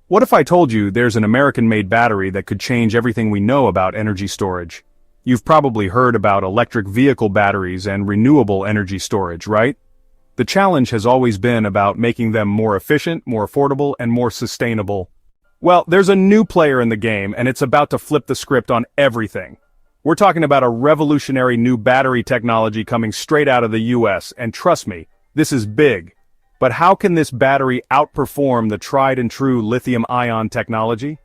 What if I told you there's an American-made battery that could change everything we know about energy storage? You've probably heard about electric vehicle batteries and renewable energy storage, right? The challenge has always been about making them more efficient, more affordable, and more sustainable. Well, there's a new player in the game, and it's about to flip the script on everything. We're talking about a revolutionary new battery technology coming straight out of the US, and trust me, this is big. But how can this battery outperform the tried-and-true lithium-ion technology?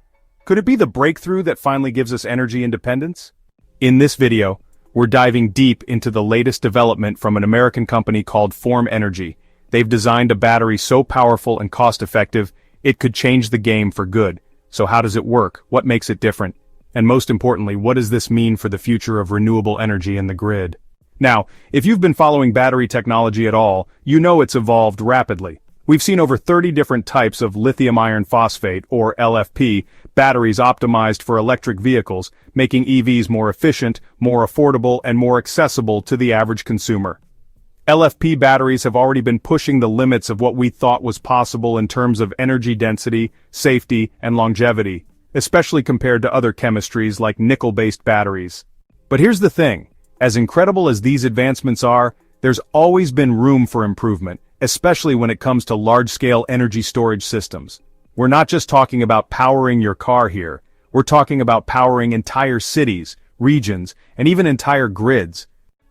Could it be the breakthrough that finally gives us energy independence? In this video, we're diving deep into the latest development from an American company called Form Energy. They've designed a battery so powerful and cost-effective, it could change the game for good. So how does it work? What makes it different? And most importantly, what does this mean for the future of renewable energy in the grid? Now, if you've been following battery technology at all, you know it's evolved rapidly. We've seen over 30 different types of lithium iron phosphate, or LFP, batteries optimized for electric vehicles, making EVs more efficient, more affordable, and more accessible to the average consumer. LFP batteries have already been pushing the limits of what we thought was possible in terms of energy density, safety, and longevity, especially compared to other chemistries like nickel-based batteries. But here's the thing. As incredible as these advancements are, there's always been room for improvement, especially when it comes to large-scale energy storage systems. We're not just talking about powering your car here, we're talking about powering entire cities, regions, and even entire grids.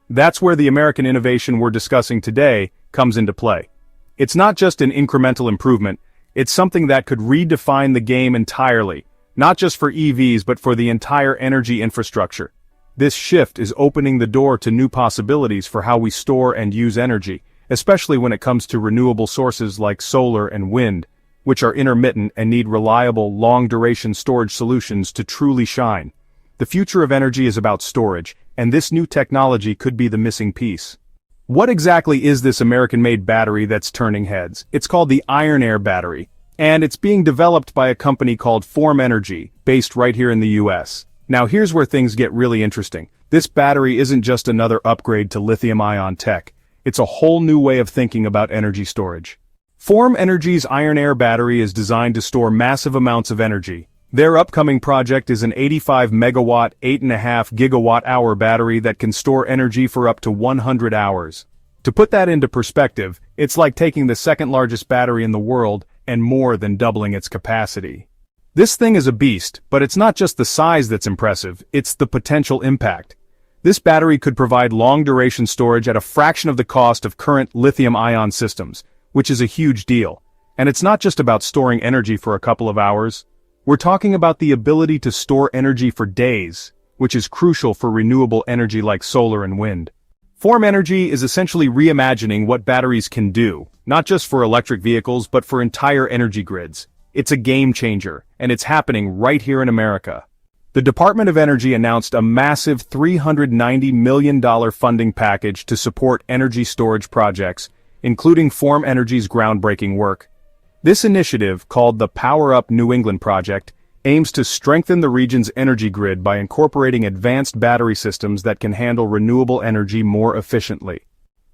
That's where the American innovation we're discussing today comes into play. It's not just an incremental improvement, it's something that could redefine the game entirely, not just for EVs but for the entire energy infrastructure. This shift is opening the door to new possibilities for how we store and use energy, especially when it comes to renewable sources like solar and wind, which are intermittent and need reliable, long-duration storage solutions to truly shine. The future of energy is about storage, and this new technology could be the missing piece. What exactly is this American-made battery that's turning heads? It's called the Iron Air battery, and it's being developed by a company called Form Energy, based right here in the US. Now here's where things get really interesting. This battery isn't just another upgrade to lithium-ion tech. It's a whole new way of thinking about energy storage. Form Energy's Iron Air battery is designed to store massive amounts of energy. Their upcoming project is an 85 megawatt, 8.5 gigawatt-hour battery that can store energy for up to 100 hours. To put that into perspective, it's like taking the second largest battery in the world and more than doubling its capacity. This thing is a beast, but it's not just the size that's impressive, it's the potential impact. This battery could provide long-duration storage at a fraction of the cost of current lithium-ion systems, which is a huge deal. And it's not just about storing energy for a couple of hours. We're talking about the ability to store energy for days, which is crucial for renewable energy like solar and wind. Form Energy is essentially reimagining what batteries can do, not just for electric vehicles but for entire energy grids. It's a game changer, and it's happening right here in America. The Department of Energy announced a massive $390 million funding package to support energy storage projects, including Form Energy's groundbreaking work. This initiative, called the Power Up New England Project, aims to strengthen the region's energy grid by incorporating advanced battery systems that can handle renewable energy more efficiently.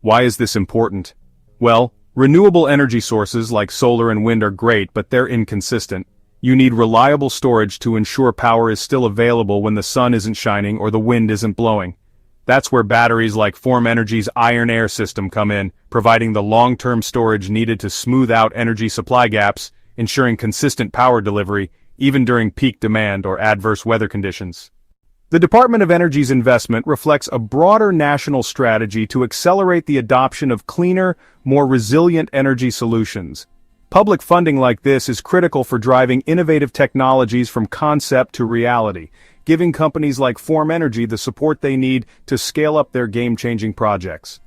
Why is this important? Well, renewable energy sources like solar and wind are great, but they're inconsistent. You need reliable storage to ensure power is still available when the sun isn't shining or the wind isn't blowing. That's where batteries like Form Energy's Iron Air system come in, providing the long-term storage needed to smooth out energy supply gaps, ensuring consistent power delivery, even during peak demand or adverse weather conditions. The Department of Energy's investment reflects a broader national strategy to accelerate the adoption of cleaner, more resilient energy solutions. Public funding like this is critical for driving innovative technologies from concept to reality, giving companies like Form Energy the support they need to scale up their game-changing projects.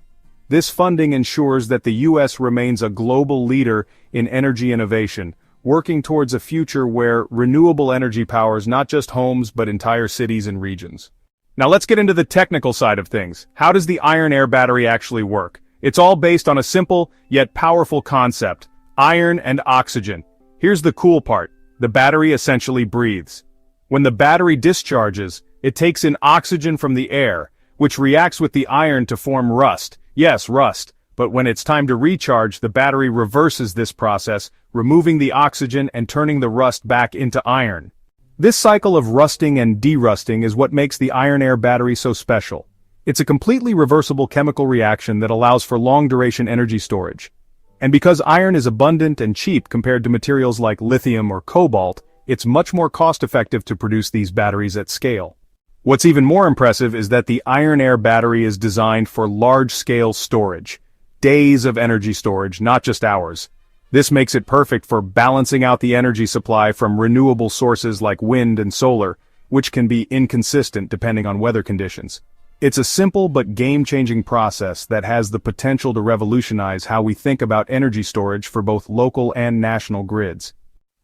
This funding ensures that the U.S. remains a global leader in energy innovation, working towards a future where renewable energy powers not just homes but entire cities and regions. Now let's get into the technical side of things. How does the Iron Air battery actually work? It's all based on a simple, yet powerful concept: iron and oxygen. Here's the cool part: the battery essentially breathes. When the battery discharges, it takes in oxygen from the air, which reacts with the iron to form rust. Yes, rust. But when it's time to recharge, the battery reverses this process, removing the oxygen and turning the rust back into iron. This cycle of rusting and derusting is what makes the iron-air battery so special. It's a completely reversible chemical reaction that allows for long-duration energy storage. And because iron is abundant and cheap compared to materials like lithium or cobalt, it's much more cost-effective to produce these batteries at scale. What's even more impressive is that the iron-air battery is designed for large-scale storage. Days of energy storage, not just hours. This makes it perfect for balancing out the energy supply from renewable sources like wind and solar, which can be inconsistent depending on weather conditions. It's a simple but game-changing process that has the potential to revolutionize how we think about energy storage for both local and national grids.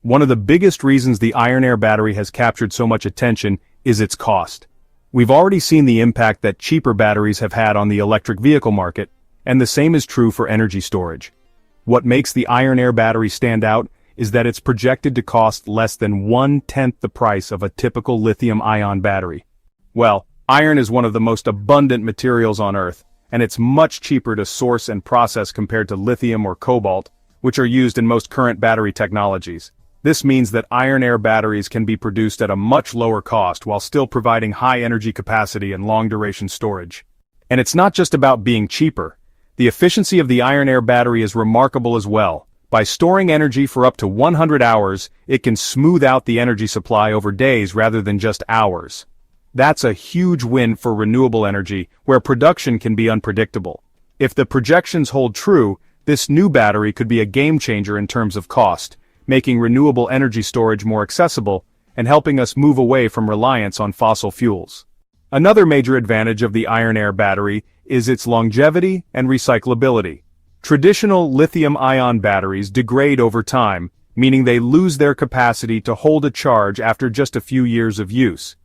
One of the biggest reasons the iron-air battery has captured so much attention is its cost. We've already seen the impact that cheaper batteries have had on the electric vehicle market, and the same is true for energy storage. What makes the iron-air battery stand out is that it's projected to cost less than 1/10 the price of a typical lithium-ion battery. Well, iron is one of the most abundant materials on Earth, and it's much cheaper to source and process compared to lithium or cobalt, which are used in most current battery technologies. This means that iron-air batteries can be produced at a much lower cost while still providing high energy capacity and long-duration storage. And it's not just about being cheaper. The efficiency of the iron-air battery is remarkable as well. By storing energy for up to 100 hours, it can smooth out the energy supply over days rather than just hours. That's a huge win for renewable energy, where production can be unpredictable. If the projections hold true, this new battery could be a game-changer in terms of cost, making renewable energy storage more accessible and helping us move away from reliance on fossil fuels. Another major advantage of the iron-air battery is its longevity and recyclability. Traditional lithium-ion batteries degrade over time, meaning they lose their capacity to hold a charge after just a few years of use.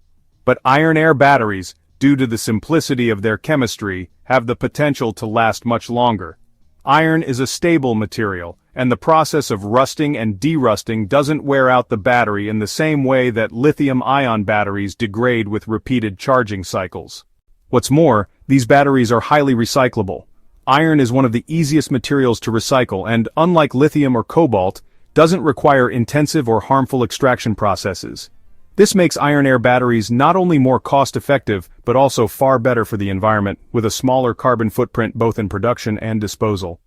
But iron-air batteries, due to the simplicity of their chemistry, have the potential to last much longer. Iron is a stable material, and the process of rusting and derusting doesn't wear out the battery in the same way that lithium-ion batteries degrade with repeated charging cycles. What's more, these batteries are highly recyclable. Iron is one of the easiest materials to recycle and, unlike lithium or cobalt, doesn't require intensive or harmful extraction processes. This makes iron-air batteries not only more cost-effective, but also far better for the environment, with a smaller carbon footprint both in production and disposal.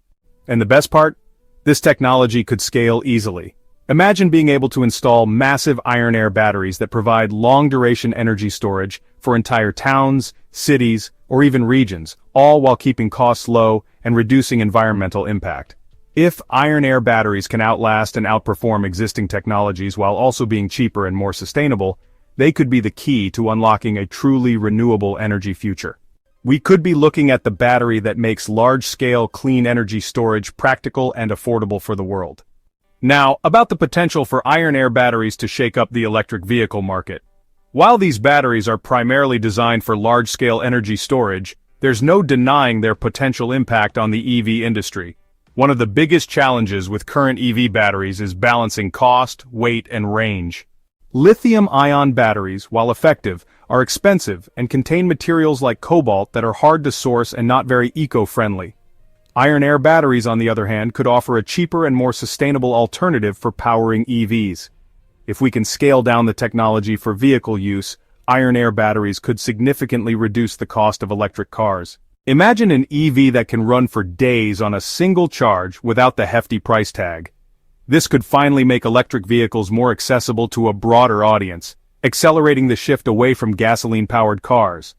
And the best part? This technology could scale easily. Imagine being able to install massive iron-air batteries that provide long-duration energy storage for entire towns, cities, or even regions, all while keeping costs low and reducing environmental impact. If iron-air batteries can outlast and outperform existing technologies while also being cheaper and more sustainable, they could be the key to unlocking a truly renewable energy future. We could be looking at the battery that makes large-scale clean energy storage practical and affordable for the world. Now, about the potential for iron-air batteries to shake up the electric vehicle market. While these batteries are primarily designed for large-scale energy storage, there's no denying their potential impact on the EV industry. One of the biggest challenges with current EV batteries is balancing cost, weight, and range. Lithium-ion batteries, while effective, are expensive and contain materials like cobalt that are hard to source and not very eco-friendly. Iron-air batteries, on the other hand, could offer a cheaper and more sustainable alternative for powering EVs. If we can scale down the technology for vehicle use, iron-air batteries could significantly reduce the cost of electric cars. Imagine an EV that can run for days on a single charge without the hefty price tag. This could finally make electric vehicles more accessible to a broader audience, accelerating the shift away from gasoline-powered cars.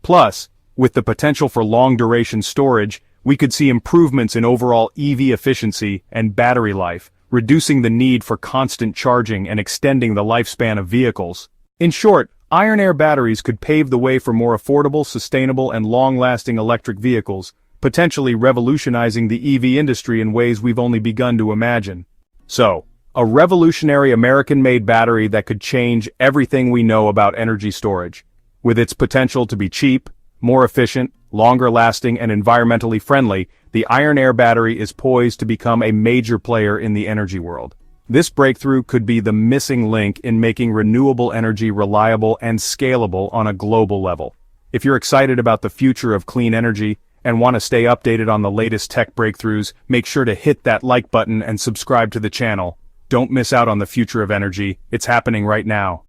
Plus, with the potential for long-duration storage, we could see improvements in overall EV efficiency and battery life, reducing the need for constant charging and extending the lifespan of vehicles. In short, iron-air batteries could pave the way for more affordable, sustainable, and long-lasting electric vehicles, potentially revolutionizing the EV industry in ways we've only begun to imagine. So, a revolutionary American-made battery that could change everything we know about energy storage. With its potential to be cheap, more efficient, longer-lasting, and environmentally friendly, the iron-air battery is poised to become a major player in the energy world. This breakthrough could be the missing link in making renewable energy reliable and scalable on a global level. If you're excited about the future of clean energy And want to stay updated on the latest tech breakthroughs, make sure to hit that like button and subscribe to the channel. Don't miss out on the future of energy, it's happening right now.